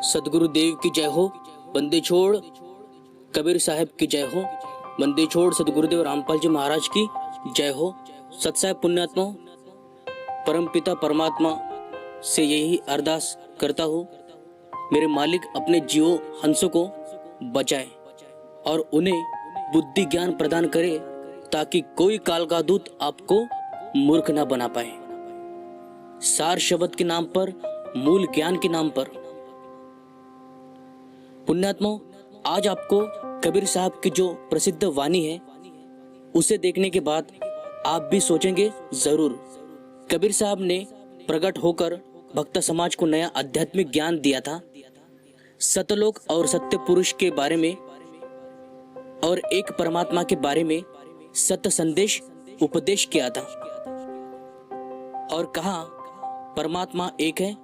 सदगुरु देव की जय हो। बंदे छोड़ कबीर साहब की जय हो। बंदे छोड़ सदगुरुदेव रामपाल जी महाराज की जय हो। सत्साहेब पुण्यात्मा, परम पिता परमात्मा से यही अरदास करता हूँ, मेरे मालिक अपने जीवो हंसों को बचाए और उन्हें बुद्धि ज्ञान प्रदान करे ताकि कोई काल का दूत आपको मूर्ख ना बना पाए। सार शब्द के नाम पर, मूल ज्ञान के नाम पर। पुण्यात्मा, आज आपको कबीर साहब की जो प्रसिद्ध वाणी है उसे देखने के बाद आप भी सोचेंगे जरूर। कबीर साहब ने प्रकट होकर भक्त समाज को नया आध्यात्मिक ज्ञान दिया था, सतलोक और सत्य पुरुष के बारे में और एक परमात्मा के बारे में सत्य संदेश उपदेश किया था और कहा परमात्मा एक है,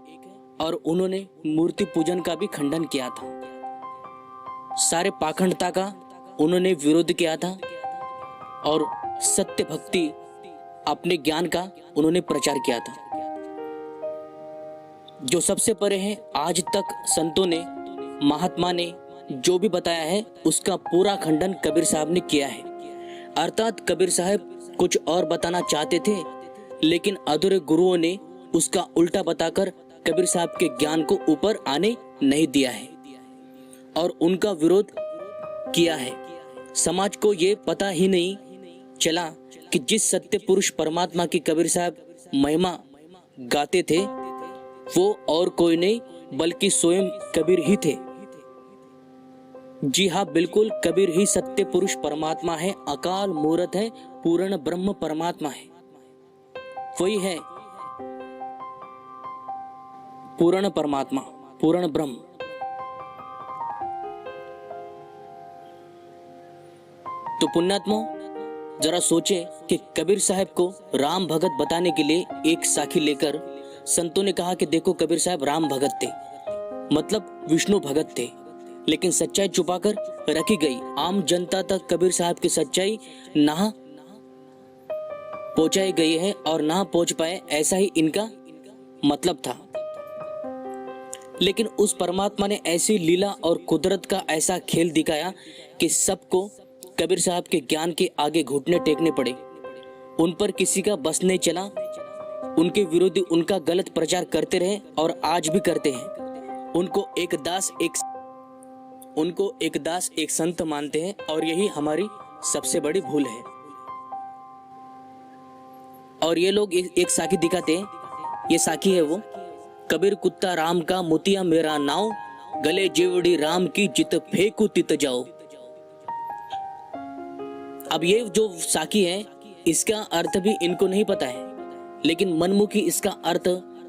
और उन्होंने मूर्ति पूजन का भी खंडन किया था। सारे पाखंडता का उन्होंने विरोध किया था और सत्य भक्ति अपने ज्ञान का उन्होंने प्रचार किया था। जो सबसे परे है, आज तक संतों ने, महात्मा ने जो भी बताया है उसका पूरा खंडन कबीर साहब ने किया है। अर्थात कबीर साहब कुछ और बताना चाहते थे, लेकिन अधूरे गुरुओं ने उसका उल्टा बताकर कबीर साहब के ज्ञान को ऊपर आने नहीं दिया है और उनका विरोध किया है। समाज को ये पता ही नहीं चला कि जिस सत्य पुरुष परमात्मा की कबीर साहब महिमा गाते थे वो और कोई नहीं बल्कि स्वयं कबीर ही थे। जी हाँ, बिल्कुल, कबीर ही सत्य पुरुष परमात्मा है, अकाल मूर्त है, पूर्ण ब्रह्म परमात्मा है। वही है पूर्ण परमात्मा, पूर्ण ब्रह्म। तो पुण्यात्मा, जरा सोचे कि कबीर साहब को राम भगत बताने के लिए एक साखी लेकर संतों ने कहा कि देखो कबीर साहब राम भगत थे, मतलब विष्णु भगत थे, लेकिन सच्चाई छुपाकर रखी गई। आम जनता तक कबीर साहब की सच्चाई ना पहुंचाई गई है और ना पहुंच पाए, ऐसा ही इनका मतलब था। लेकिन उस परमात्मा ने ऐसी लीला और कुदरत का ऐसा खेल दिखाया कि सबको कबीर साहब के ज्ञान के आगे घुटने टेकने पड़े। उन पर किसी का बस नहीं चला। उनके विरोधी उनका गलत प्रचार करते रहे और आज भी करते हैं। उनको एक दास एक संत मानते हैं और यही हमारी सबसे बड़ी भूल है। और ये लोग एक साखी दिखाते हैं, ये साखी है वो, कबीर कुत्ता राम का मोतिया मेरा नाव, गले जेवड़ी राम की जित फेंकू तित जाओ। अब ये जो साखी है इसका अर्थ भी इनको नहीं पता है, लेकिन मनमुखी इसका अर्थ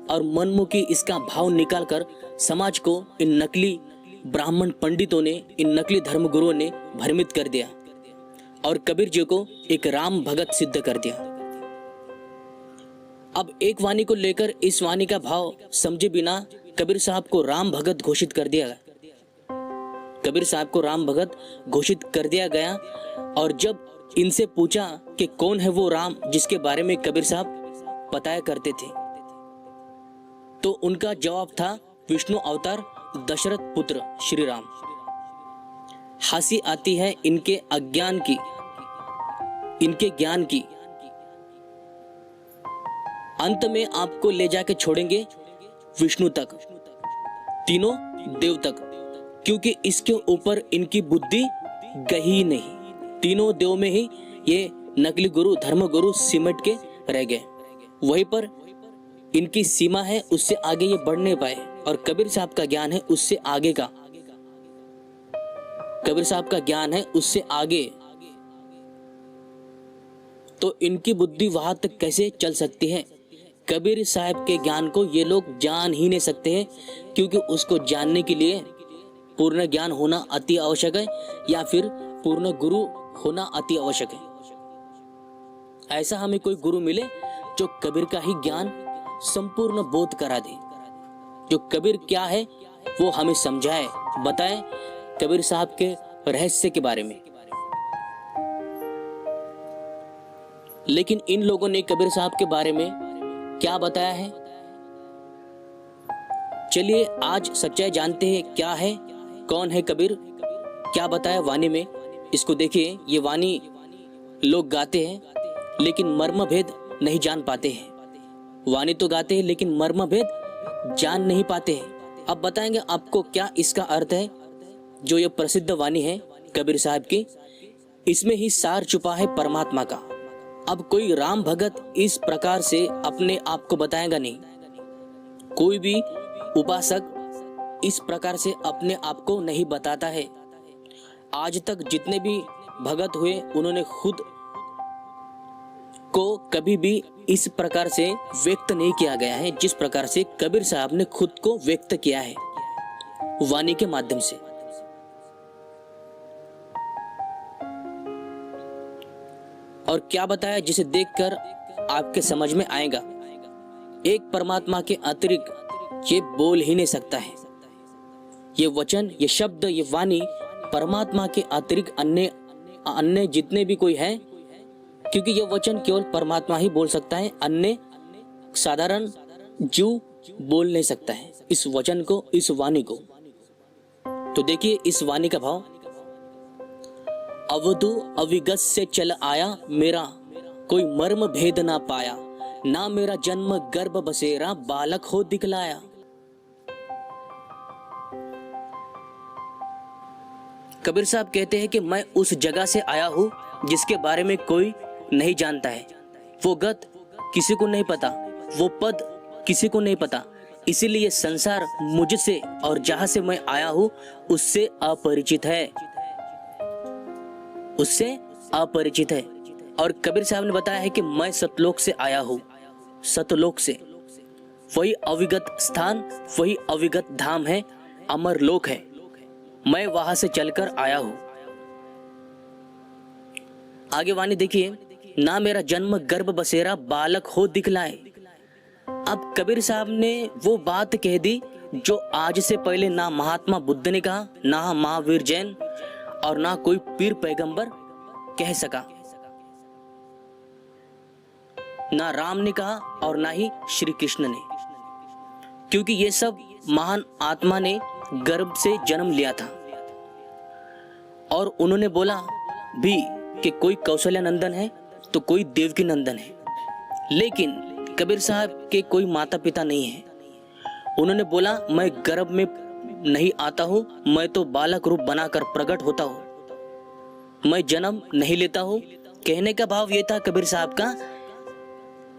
और मनमुखी इसका भाव निकालकर समाज को इन नकली ब्राह्मण पंडितों ने, इन नकली धर्मगुरुओं ने भ्रमित कर दिया और कबीर जी को एक राम भगत सिद्ध कर दिया। अब एक वाणी को लेकर इस वाणी का भाव समझे बिना कबीर साहब को राम भगत घोषित कर दिया। कबीर साहब को राम भगत घोषित कर दिया गया और जब इनसे पूछा कि कौन है वो राम जिसके बारे में कबीर साहब बताया करते थे, तो उनका जवाब था विष्णु अवतार दशरथ पुत्र श्री राम। हंसी आती है इनके अज्ञान की, इनके ज्ञान की। अंत में आपको ले जाके छोड़ेंगे विष्णु तक, तीनों देव तक, क्योंकि इसके ऊपर इनकी बुद्धि गई नहीं। तीनों देव में ही ये नकली गुरु, धर्म गुरु सिमट के रह गए। वहीं पर इनकी सीमा है, उससे आगे ये बढ़ नहीं पाए। और कबीर साहब का ज्ञान है उससे आगे का, कबीर साहब का ज्ञान है उससे आगे। तो इनकी बुद्धि वहां तक कैसे चल सकती है? कबीर साहब के ज्ञान को ये लोग जान ही नहीं सकते हैं, क्योंकि उसको जानने के लिए पूर्ण ज्ञान होना अति आवश्यक है या फिर पूर्ण गुरु होना अति आवश्यक है। ऐसा हमें कोई गुरु मिले जो कबीर का ही ज्ञान संपूर्ण बोध करा दे, जो कबीर क्या है वो हमें समझाए, बताए कबीर साहब के रहस्य के बारे में। लेकिन इन लोगों ने कबीर साहब के बारे में क्या बताया है? चलिए आज सच्चाई जानते हैं क्या है, कौन है कबीर, क्या बताया वाणी में। इसको देखिए, ये वाणी लोग गाते हैं लेकिन मर्म भेद नहीं जान पाते हैं। वाणी तो गाते हैं लेकिन मर्म भेद जान नहीं पाते हैं। अब बताएंगे आपको क्या इसका अर्थ है। जो ये प्रसिद्ध वाणी है कबीर साहब की, इसमें ही सार छुपा है परमात्मा का। अब कोई राम भगत इस प्रकार से अपने आप को बताएगा नहीं, कोई भी उपासक इस प्रकार से अपने आप को नहीं बताता है। आज तक जितने भी भगत हुए उन्होंने खुद को कभी भी इस प्रकार से व्यक्त नहीं किया गया है जिस प्रकार से कबीर साहब ने खुद को व्यक्त किया है वाणी के माध्यम से। और क्या बताया जिसे देखकर आपके समझ में आएगा। एक परमात्मा के अतिरिक्त ये बोल ही नहीं सकता है। ये वचन, ये शब्द, ये वाणी परमात्मा के अतिरिक्त अन्य जितने भी कोई है, क्योंकि ये वचन केवल परमात्मा ही बोल सकता है, अन्य साधारण जीव बोल नहीं सकता है इस वचन को, इस वाणी को। तो देखिए इस वाणी का भाव। अवधु अविगत से चल आया, मेरा कोई मर्म भेद ना पाया, ना मेरा जन्म गर्भ बसेरा, बालक हो दिखलाया। कबीर साहब कहते हैं कि मैं उस जगह से आया हूं जिसके बारे में कोई नहीं जानता है। वो गत किसी को नहीं पता, वो पद किसी को नहीं पता। इसीलिए संसार मुझसे और जहां से मैं आया हूं उससे अपरिचित है, उससे अपरिचित है। और कबीर साहब ने बताया है कि मैं सतलोक से आया हूं, सतलोक से। वही अविगत स्थान, वही अविगत धाम है, अमर लोक है। मैं वहां से चलकर आया हूं। आगे वाणी देखिए, ना मेरा जन्म गर्भ बसेरा, बालक हो दिखलाए। अब कबीर साहब ने वो बात कह दी जो आज से पहले ना महात्मा बुद्ध ने कहा, ना महावीर जैन और ना कोई पीर पैगंबर कह सका, ना राम ने कहा और ना ही श्री कृष्ण ने। क्योंकि ये सब महान आत्मा ने गर्भ से जन्म लिया था। और उन्होंने बोला भी कि कोई कौशल्या नंदन है तो कोई देवकी नंदन है, लेकिन कबीर साहब के कोई माता पिता नहीं है। उन्होंने बोला मैं गर्भ में नहीं आता हूं, मैं तो बालक रूप बनाकर प्रकट होता हूं, मैं जन्म नहीं लेता हूं। कहने का भाव ये था कबीर साहब का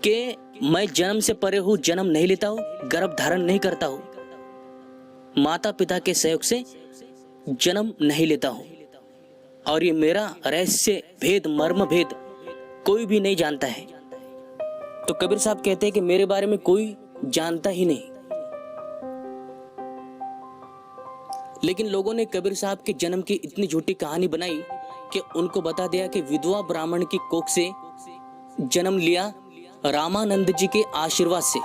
कि मैं जन्म से परे हूं, जन्म नहीं लेता हूं, गर्भ धारण नहीं करता हूं, माता पिता के सहयोग से जन्म नहीं लेता हूं। और ये मेरा रहस्य भेद, मर्म भेद कोई भी नहीं जानता है। तो कबीर साहब कहते हैं कि मेरे बारे में कोई जानता ही नहीं। लेकिन लोगों ने कबीर साहब के जन्म की इतनी झूठी कहानी बनाई कि उनको बता दिया कि विधवा ब्राह्मण की कोख से जन्म लिया रामानंद जी के आशीर्वाद से।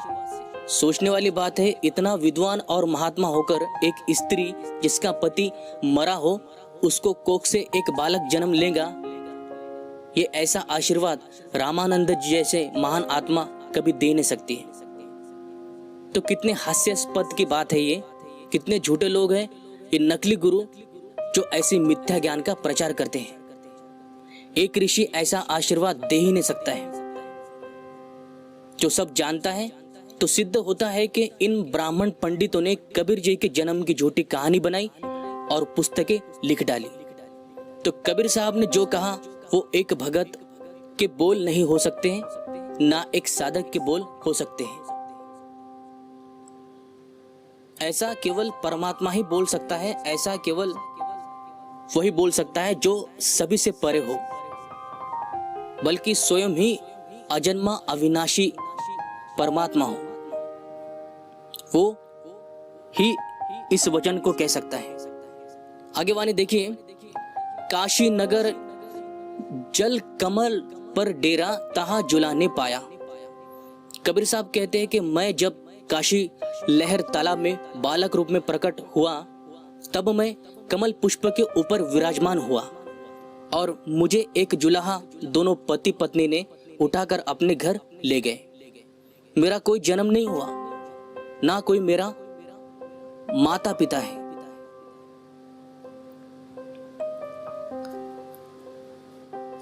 सोचने वाली बात है, इतना विद्वान और महात्मा होकर एक स्त्री जिसका पति मरा हो उसको कोख से एक बालक जन्म लेगा, ये ऐसा आशीर्वाद रामानंद जी जैसे महान आत्मा कभी दे नहीं सकती है। तो कितने हास्यास्पद की बात है ये, कितने झूठे लोग हैं ये नकली गुरु जो ऐसी मिथ्या ज्ञान का प्रचार करते हैं। एक ऋषि ऐसा आशीर्वाद दे ही नहीं सकता है। जो सब जानता है तो सिद्ध होता है कि इन ब्राह्मण पंडितों ने कबीर जी के जन्म की झूठी कहानी बनाई और पुस्तकें लिख डाली। तो कबीर साहब ने जो कहा वो एक भगत के बोल नहीं हो सकते हैं, ना एक साधक के बोल हो सकते हैं। ऐसा केवल परमात्मा ही बोल सकता है, ऐसा केवल वही बोल सकता है जो सभी से परे हो, बल्कि स्वयं ही अजन्मा अविनाशी परमात्मा हो, वो ही इस वचन को कह सकता है। आगे वाणी देखिए, काशी नगर जल कमल पर डेरा, तहां जुलाने पाया। कबीर साहब कहते हैं कि मैं जब काशी लहर तालाब में बालक रूप में प्रकट हुआ तब मैं कमल पुष्प के ऊपर विराजमान हुआ और मुझे एक जुलाहा दोनों पति पत्नी ने उठाकर अपने घर ले गए। मेरा कोई जन्म नहीं हुआ, ना कोई मेरा माता पिता हैं।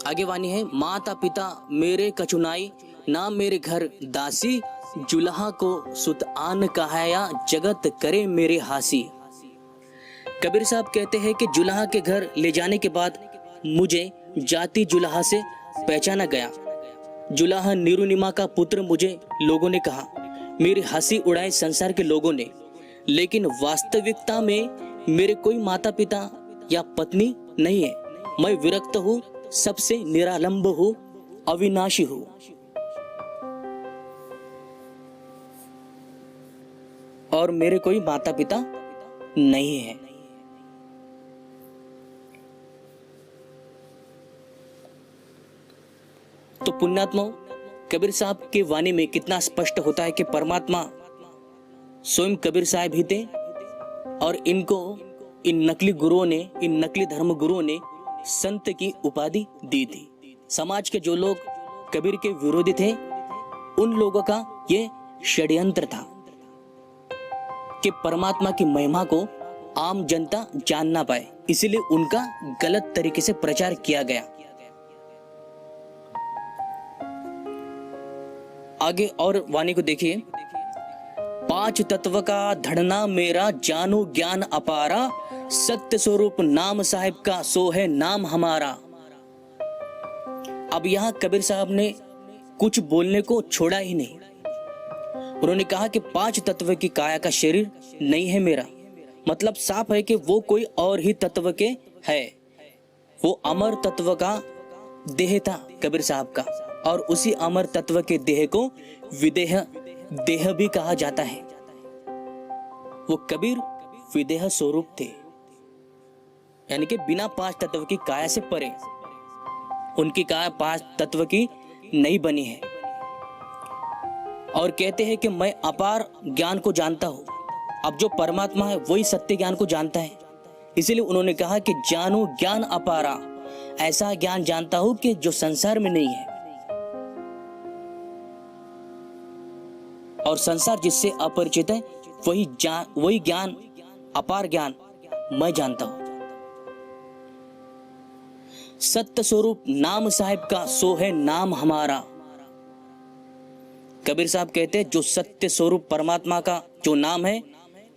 आगे वाणी है, माता पिता मेरे कछुनाई, ना मेरे घर दासी, जुल्हा को सुत आन कहाया, जगत करे मेरे हासी। कबीर साहब कहते हैं कि जुल्हा के घर ले जाने के बाद मुझे जाति जुल्हा से पहचाना गया। जुल्हा निरुनिमा का पुत्र मुझे लोगों ने कहा, मेरी हंसी उड़ाए संसार के लोगों ने, लेकिन वास्तविकता में मेरे कोई माता पिता या पत्नी नहीं है। मैं विरक्त हूँ, सबसे निरालंब हूँ, अविनाशी हूँ। और मेरे कोई माता पिता नहीं है। तो पुण्यात्मा, कबीर साहब की वाणी में कितना स्पष्ट होता है कि परमात्मा स्वयं कबीर साहब ही थे और इनको इन नकली गुरुओं ने, इन नकली धर्म गुरुओं ने संत की उपाधि दी थी। समाज के जो लोग कबीर के विरोधी थे, उन लोगों का ये षड्यंत्र था कि परमात्मा की महिमा को आम जनता जान ना पाए, इसीलिए उनका गलत तरीके से प्रचार किया गया। आगे और वाणी को देखिए, पांच तत्व का धड़ना मेरा, जानो ज्ञान अपारा, सत्य स्वरूप नाम साहिब का, सो है नाम हमारा। अब यहां कबीर साहब ने कुछ बोलने को छोड़ा ही नहीं। उन्होंने कहा कि पांच तत्व की काया का शरीर नहीं है मेरा, मतलब साफ है कि वो कोई और ही तत्व के है। वो अमर तत्व का देह था कबीर साहब का, और उसी अमर तत्व के देह को विदेह देह भी कहा जाता है। वो कबीर विदेह स्वरूप थे, यानी कि बिना पांच तत्व की काया से परे। उनकी काया पांच तत्व की नहीं बनी है। और कहते हैं कि मैं अपार ज्ञान को जानता हूं। अब जो परमात्मा है वही सत्य ज्ञान को जानता है, इसीलिए उन्होंने कहा कि जानो ज्ञान अपारा, ऐसा ज्ञान जानता हूं कि जो संसार में नहीं है। और संसार जिससे अपरिचित है वही ज्ञान, अपार ज्ञान मैं जानता हूं। सत्य स्वरूप नाम साहिब का, सो है नाम हमारा। कबीर साहब कहते हैं जो सत्य स्वरूप परमात्मा का जो नाम है,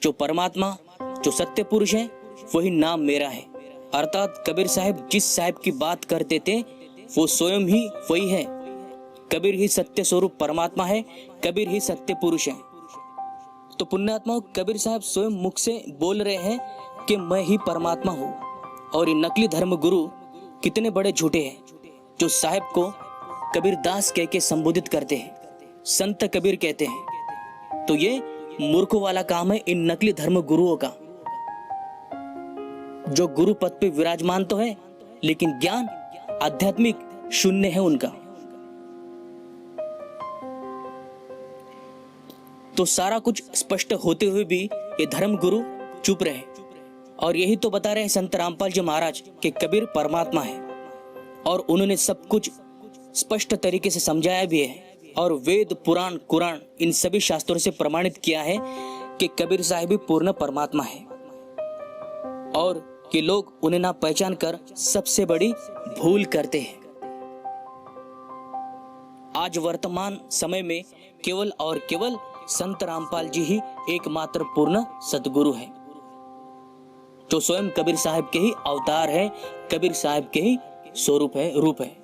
जो परमात्मा, जो सत्य पुरुष है, वही नाम मेरा है। अर्थात कबीर साहब जिस साहिब की बात करते थे वो स्वयं ही वही है। कबीर ही सत्य स्वरूप परमात्मा है, कबीर ही सत्य पुरुष है। तो पुण्यात्माओं, कबीर साहब स्वयं मुख से बोल रहे हैं कि मैं ही परमात्मा हूं। और ये नकली धर्म गुरु कितने बड़े झूठे हैं जो साहिब को कबीर दास कह के संबोधित करते हैं, संत कबीर कहते हैं। तो ये मूर्खों वाला काम है इन नकली धर्म गुरुओं का, जो गुरु पद पे विराजमान तो है लेकिन ज्ञान आध्यात्मिक शून्य है उनका। तो सारा कुछ स्पष्ट होते हुए भी ये धर्म गुरु चुप रहे। और यही तो बता रहे हैं संत रामपाल जी महाराज कि कबीर परमात्मा है, और उन्होंने सब कुछ स्पष्ट तरीके से समझाया भी है। और वेद, पुराण, कुरान, इन सभी शास्त्रों से प्रमाणित किया है कि कबीर साहिब भी पूर्ण परमात्मा है। और ये लोग उन्हें ना पहचान कर सबसे बड़ी भूल करते हैं। आज वर्तमान समय में केवल और केवल संत रामपाल जी ही एकमात्र पूर्ण सदगुरु है, जो स्वयं कबीर साहिब के ही अवतार है, कबीर साहिब के ही स्वरूप है, रूप है।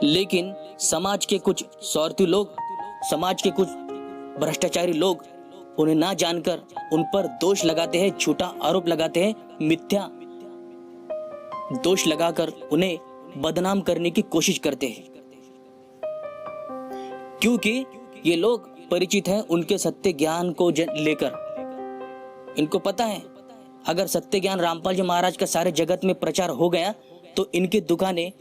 लेकिन समाज के कुछ स्वार्थी लोग, समाज के कुछ भ्रष्टाचारी लोग उन्हें ना जानकर उन पर दोष लगाते हैं, झूठा आरोप लगाते हैं, मिथ्या दोष लगाकर उन्हें बदनाम करने की कोशिश करते हैं। क्योंकि ये लोग परिचित हैं उनके सत्य ज्ञान को लेकर। इनको पता है अगर सत्य ज्ञान रामपाल जी महाराज का सारे जगत में प्रचार हो गया तो इनकी दुकानें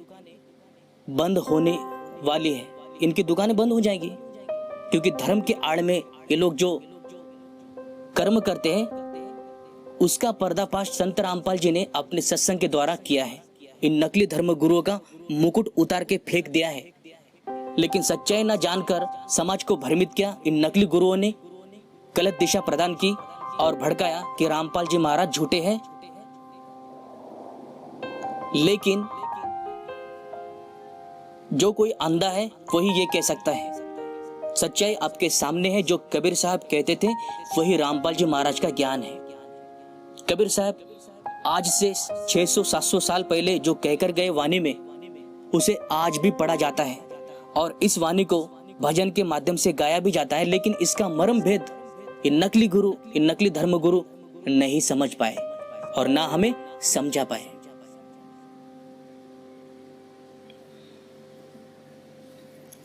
बंद होने वाली है, इनकी दुकानें बंद हो जाएंगी। क्योंकि धर्म के आड़ में ये लोग जो कर्म करते हैं उसका पर्दाफाश संत रामपाल जी ने अपने सत्संग के द्वारा किया है। इन नकली धर्म गुरुओं का मुकुट उतार के फेंक दिया है। लेकिन सच्चाई न जानकर समाज को भ्रमित किया इन नकली गुरुओं ने, गलत दिशा प्रदान की और भड़काया कि रामपाल जी महाराज झूठे हैं। लेकिन जो कोई अंधा है वही ये कह सकता है। सच्चाई आपके सामने है। जो कबीर साहब कहते थे वही रामपाल जी महाराज का ज्ञान है। कबीर साहब आज से 600-700 साल पहले जो कहकर गए वाणी में, उसे आज भी पढ़ा जाता है और इस वाणी को भजन के माध्यम से गाया भी जाता है। लेकिन इसका मर्म भेद ये नकली गुरु, ये नकली धर्म गुरु नहीं समझ पाए और ना हमें समझा पाए।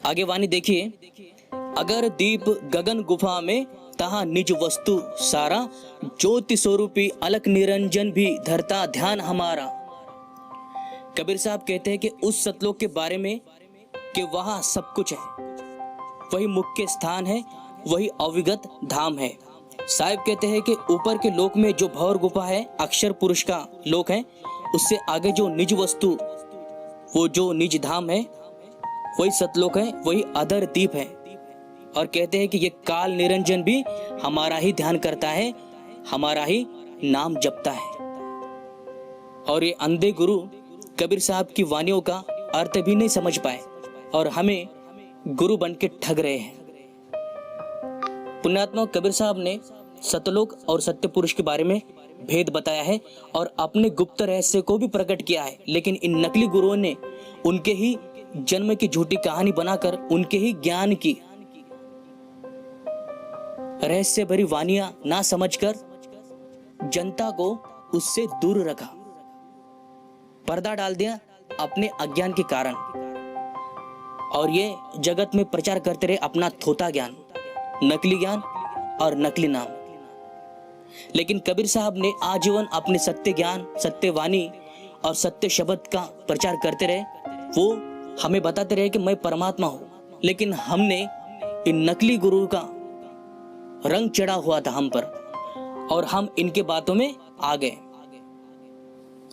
आगे वाणी देखिए। अगर दीप गगन गुफा में तहा निज वस्तु सारा, ज्योति स्वरूपी अलख निरंजन भी धरता ध्यान हमारा। कबीर साहब कहते हैं कि उस सतलोक के बारे में कि वहां सब कुछ है, वही मुख्य स्थान है, वही अविगत धाम है। साहिब कहते हैं कि ऊपर के लोक में जो भंवर गुफा है अक्षर पुरुष का लोक है, उससे आगे जो निज वस्तु, वो जो निज धाम है वही सतलोक है, वही अधर दीप है। और कहते हैं कि ये काल निरंजन भी हमारा ही ध्यान करता है, हमारा ही नाम जपता है। और ये अंधे गुरु कबीर साहब की वाणियों का अर्थ भी नहीं समझ पाए और हमें गुरु बन के ठग रहे हैं। पुण्यात्मा कबीर साहब ने सतलोक और सत्य पुरुष के बारे में भेद बताया है और अपने गुप्त रहस्य को भी प्रकट किया है। लेकिन इन नकली गुरुओं ने उनके ही जन्म की झूठी कहानी बनाकर उनके ही ज्ञान की रहस्य भरी वानियां ना समझकर जनता को उससे दूर रखा, पर्दा डाल दिया अपने अज्ञान के कारण। और ये जगत में प्रचार करते रहे अपना थोथा ज्ञान, नकली ज्ञान और नकली नाम। लेकिन कबीर साहब ने आजीवन अपने सत्य ज्ञान, सत्य वाणी और सत्य शब्द का प्रचार करते रहे। वो हमें बताते रहे कि मैं परमात्मा हूं। लेकिन हमने इन नकली गुरु का रंग चढ़ा हुआ था हम पर और हम इनके बातों में आ गए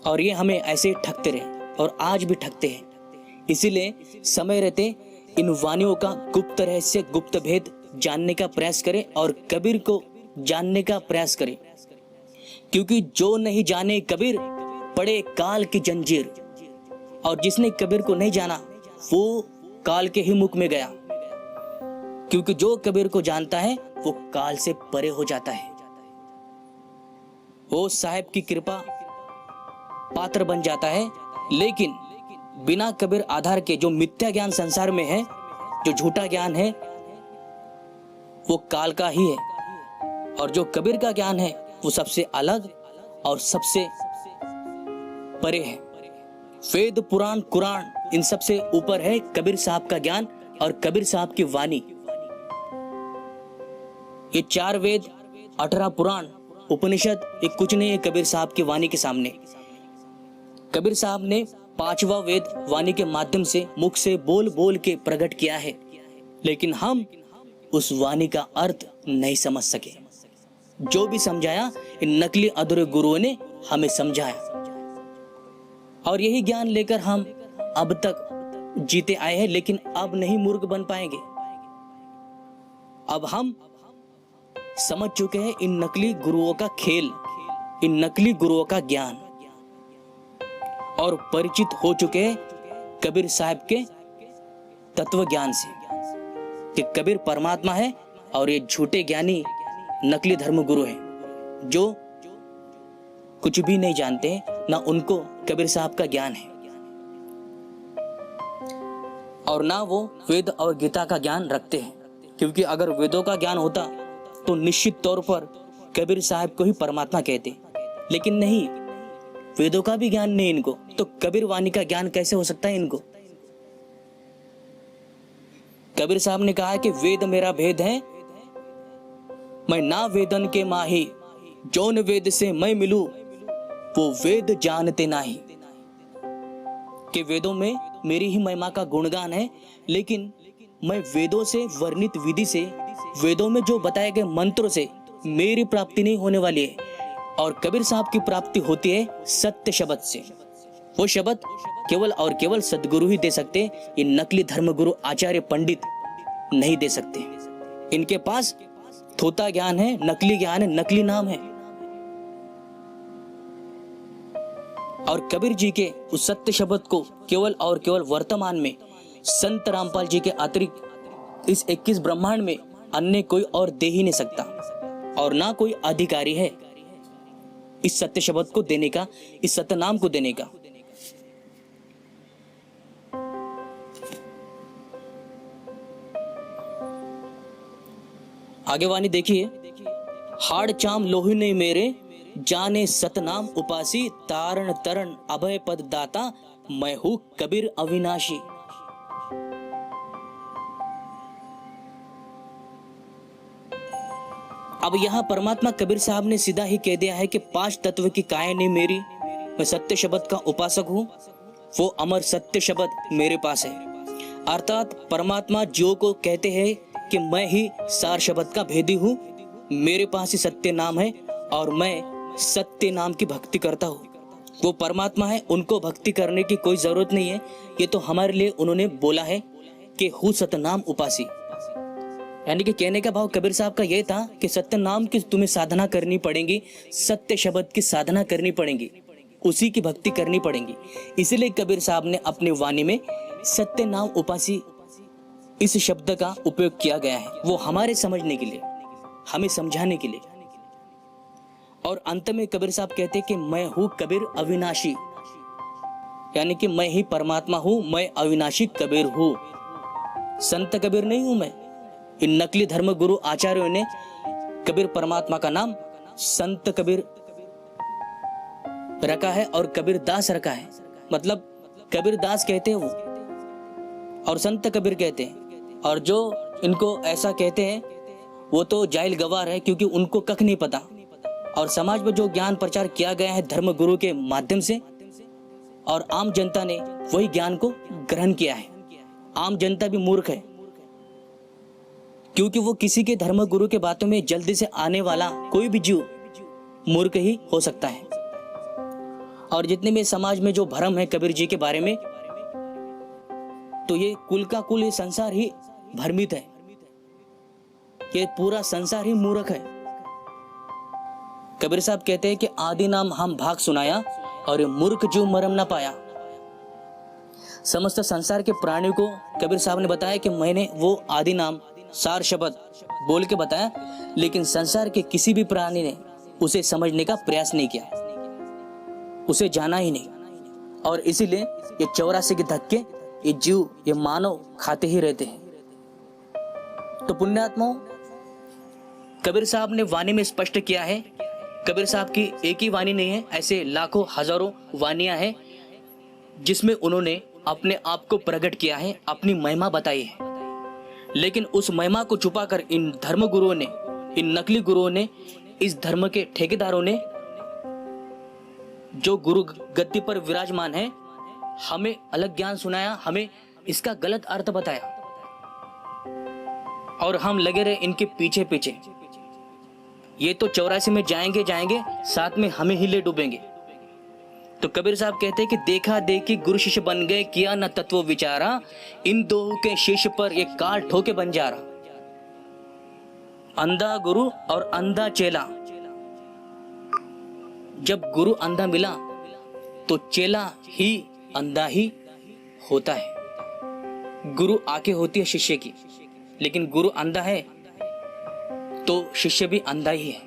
और ये हमें ऐसे ठगते रहे और आज भी ठगते हैं। इसीलिए समय रहते इन वाणियों का गुप्त रहस्य, गुप्त भेद जानने का प्रयास करें और कबीर को जानने का प्रयास करें, क्योंकि जो नहीं जाने कबीर पड़े काल की जंजीर। और जिसने कबीर को नहीं जाना वो काल के ही मुख में गया, क्योंकि जो कबीर को जानता है वो काल से परे हो जाता है, वो साहिब की कृपा पात्र बन जाता है। लेकिन बिना कबीर आधार के जो मिथ्या ज्ञान संसार में है, जो झूठा ज्ञान है, वो काल का ही है। और जो कबीर का ज्ञान है वो सबसे अलग और सबसे परे है। वेद पुराण कुरान इन सबसे ऊपर है कबीर साहब का ज्ञान और कबीर साहब की वाणी। ये 4 वेद, 18 पुराण, उपनिषद, ये कुछ नहीं है कबीर साहब की वाणी के सामने। कबीर साहब ने 5वां वेद वाणी के माध्यम से मुख से बोल बोल के प्रकट किया है, लेकिन हम उस वाणी का अर्थ नहीं समझ सके। जो भी समझाया इन नकली अधूरे गुरुओं ने हमें समझाया और यही ज्ञान लेकर हम अब तक जीते आए हैं। लेकिन अब नहीं मूर्ख बन पाएंगे। अब हम समझ चुके हैं इन नकली गुरुओं का खेल, इन नकली गुरुओं का ज्ञान, और परिचित हो चुके हैं कबीर साहब के तत्व ज्ञान से कि कबीर परमात्मा है और ये झूठे ज्ञानी नकली धर्म गुरु हैं जो कुछ भी नहीं जानते, ना उनको कबीर साहब का ज्ञान है और ना वो वेद और गीता का ज्ञान रखते हैं। क्योंकि अगर वेदों का ज्ञान होता तो निश्चित तौर पर कबीर साहब को ही परमात्मा कहते, लेकिन नहीं, वेदों का भी ज्ञान नहीं इनको, तो कबीर वाणी का ज्ञान कैसे हो सकता है इनको। कबीर साहब ने कहा है कि वेद मेरा भेद है, मैं ना वेदन के माही, जौन वेद से मैं मिलूं वो वेद जानते नाही। कि वेदों में मेरी ही महिमा का गुणगान है, लेकिन मैं वेदों से वर्णित विधि से, वेदों में जो बताए गए मंत्रों से मेरी प्राप्ति नहीं होने वाली है। और कबीर साहब की प्राप्ति होती है सत्य शब्द से। वो शब्द केवल और केवल सदगुरु ही दे सकते, ये नकली धर्मगुरु आचार्य पंडित नहीं दे सकते। इनके पास थोथा ज्ञान है, नकली ज्ञान है, नकली नाम है। और कबीर जी के उस सत्य शब्द को केवल और केवल वर्तमान में संत रामपाल जी के अतिरिक्त इस 21 ब्रह्मांड में अन्य कोई और दे ही नहीं सकता, और ना कोई अधिकारी है इस सत्य शब्द को देने का, इस सत्य नाम को देने का। आगे वाणी देखिए, हाड़ चाम लोही नहीं मेरे, जाने सतनाम उपासी, तारण तरण अभय पद दाता, मैं हूं कबीर अविनाशी। अब यहां परमात्मा कबीर साहब ने सीधा ही कह दिया है कि 5 तत्व की काय नहीं मेरी, मैं सत्य शब्द का उपासक हूं, वो अमर सत्य शब्द मेरे पास है। अर्थात परमात्मा जो को कहते हैं कि मैं ही सार शब्द का भेदी हूं, मेरे पास ही सत्य नाम है और मैं सत्य नाम की भक्ति करता हूँ। वो परमात्मा है, उनको भक्ति करने की कोई जरूरत नहीं है। ये तो हमारे लिए उन्होंने बोला है कि हूँ सतनाम उपासी। यानी कि कहने का भाव कबीर साहब का ये था कि सत्य नाम की तुम्हें साधना करनी पड़ेगी, सत्य शब्द की साधना करनी पड़ेगी, उसी की भक्ति करनी पड़ेगी। इसलिए कबीर साहब ने अपनी वाणी में सत्य नाम उपासी इस शब्द का उपयोग किया गया है, वो हमारे समझने के लिए, हमें समझाने के लिए। और अंत में कबीर साहब कहते कि मैं हूं कबीर अविनाशी, यानी कि मैं ही परमात्मा हूं, मैं अविनाशी कबीर हूं, संत कबीर नहीं हूं मैं। इन नकली धर्म गुरु आचार्यों ने कबीर परमात्मा का नाम संत कबीर रखा है और कबीर दास रखा है, मतलब कबीर दास कहते हैं वो और संत कबीर कहते हैं। और जो इनको ऐसा कहते हैं वो तो जाहिल गवार है, क्योंकि उनको कख नहीं पता। और समाज में जो ज्ञान प्रचार किया गया है धर्म गुरु के माध्यम से, और आम जनता ने वही ज्ञान को ग्रहण किया है। आम जनता भी मूर्ख है, क्योंकि वो किसी के धर्म गुरु के बातों में जल्दी से आने वाला कोई भी जीव मूर्ख ही हो सकता है। और जितने भी समाज में जो भ्रम है कबीर जी के बारे में, तो ये कुल का कुल, ये संसार ही भ्रमित है, ये पूरा संसार ही मूर्ख है। कबीर साहब कहते हैं कि आदि नाम हम भाग सुनाया, और ये मूर्ख जीव मरम ना पाया। समस्त संसार के प्राणियों को कबीर साहब ने बताया कि मैंने वो आदि नाम सार शब्द बोल के बताया, लेकिन संसार के किसी भी प्राणी ने उसे समझने का प्रयास नहीं किया, उसे जाना ही नहीं। और इसीलिए ये 84 के धक्के ये जीव, ये मानव खाते ही रहते हैं। तो पुण्यात्माओं, कबीर साहब ने वाणी में स्पष्ट किया है। कबीर साहब की एक ही वाणी नहीं है, ऐसे लाखों हजारों वाणियां हैं जिसमें उन्होंने अपने आप को प्रकट किया है, अपनी महिमा बताई है। लेकिन उस महिमा को छुपाकर इन धर्म गुरुओं ने, इन नकली गुरुओं ने, इस धर्म के ठेकेदारों ने, जो गुरु गद्दी पर विराजमान है, हमें अलग ज्ञान सुनाया, हमें इसका गलत अर्थ बताया, और हम लगे रहे इनके पीछे पीछे। ये तो 84 में जाएंगे, साथ में हमें ही ले डूबेंगे। तो कबीर साहब कहते हैं कि देखा देखी गुरु शिष्य बन गए, किया न तत्व विचारा, इन दो के शीश पर एक काल ठोके बंजारा। अंधा गुरु और अंधा चेला, जब गुरु अंधा मिला तो चेला ही अंधा ही होता है। गुरु आंखें होती है शिष्य की, लेकिन गुरु अंधा है तो शिष्य भी अंधा ही है।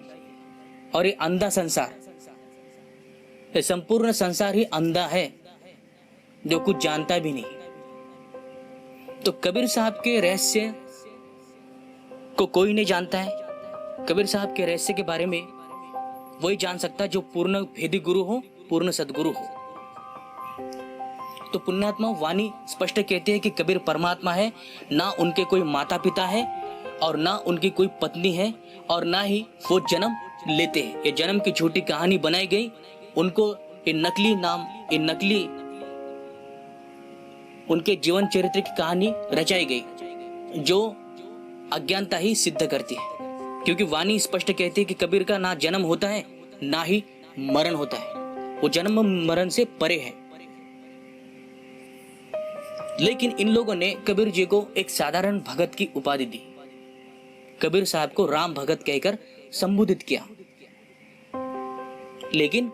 और ये अंधा संसार, ये संपूर्ण संसार ही अंधा है, जो कुछ जानता भी नहीं। तो कबीर साहब के रहस्य को कोई नहीं जानता है। कबीर साहब के रहस्य के बारे में वही जान सकता है जो पूर्ण भेदी गुरु हो, पूर्ण सदगुरु हो। तो पुण्यात्मा वाणी स्पष्ट कहती है कि कबीर परमात्मा है, ना उनके कोई माता पिता है और ना उनकी कोई पत्नी है, और ना ही वो जन्म लेते हैं। ये जन्म की झूठी कहानी बनाई गई, उनको ये नकली नाम, ये नकली उनके जीवन चरित्र की कहानी रचाई गई, जो अज्ञानता ही सिद्ध करती है। क्योंकि वाणी स्पष्ट कहती है कि कबीर का ना जन्म होता है ना ही मरण होता है, वो जन्म मरण से परे है। लेकिन इन लोगों ने कबीर जी को एक साधारण भगत की उपाधि दी। कबीर साहब को राम भगत कहकर संबोधित किया। लेकिन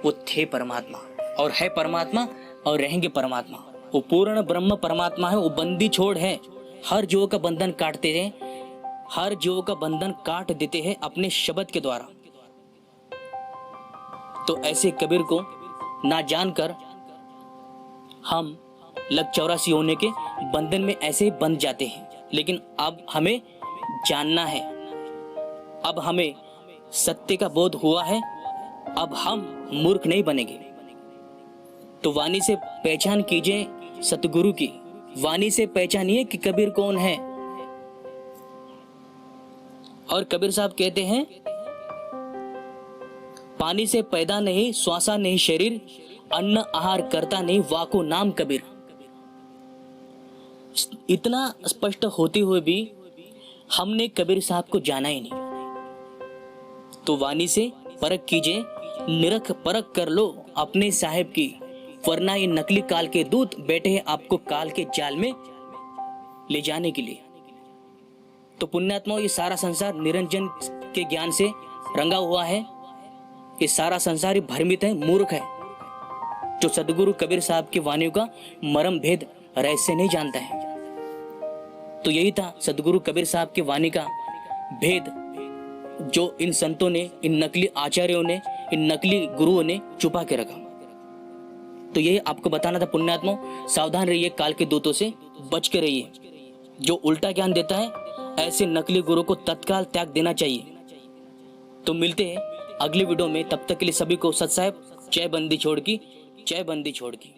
वो थे परमात्मा और है परमात्मा और रहेंगे परमात्मा। वो पूर्ण ब्रह्म परमात्मा है, वो बंदी छोड़ है। हर जीव का बंधन काटते हैं, हर जीव का बंधन काट देते हैं अपने शब्द के द्वारा। तो ऐसे कबीर को ना जानकर हम लग 84 होने के बंधन में ऐसे ही बंध जाते हैं। लेकिन अब हमें जानना है, अब हमें सत्य का बोध हुआ है, अब हम मूर्ख नहीं बनेंगे। तो वाणी से पहचान कीजिए सतगुरु की, वाणी से पहचानिए कि कबीर कौन है। और कबीर साहब कहते हैं, पानी से पैदा नहीं, श्वासा नहीं शरीर, अन्न आहार करता नहीं, वाको नाम कबीर। इतना स्पष्ट होते हुए भी हमने कबीर साहब को जाना ही नहीं। तो वाणी से परख कीजिए, निरख परख कर लो अपने साहेब की, वरना ये नकली काल के दूत बैठे हैं आपको काल के जाल में ले जाने के लिए। तो पुण्यात्माओं, ये सारा संसार निरंजन के ज्ञान से रंगा हुआ है। ये सारा संसार भ्रमित है, मूर्ख है, जो सदगुरु कबीर साहब की वाणियों का मर्म भेद रहस्य नहीं जानता है। तो यही था सदगुरु कबीर साहब की वाणी का भेद, जो इन संतों ने, इन नकली आचार्यों ने, इन नकली गुरुओं ने छुपा के रखा। तो यही आपको बताना था पुण्यात्मा। सावधान रहिए, काल के दूतों से बच के रहिए। जो उल्टा ज्ञान देता है, ऐसे नकली गुरु को तत्काल त्याग देना चाहिए। तो मिलते हैं अगली वीडियो में, तब तक के लिए सभी को सत साहेब, जय बंदी छोड़ की, जय बंदी छोड़ की।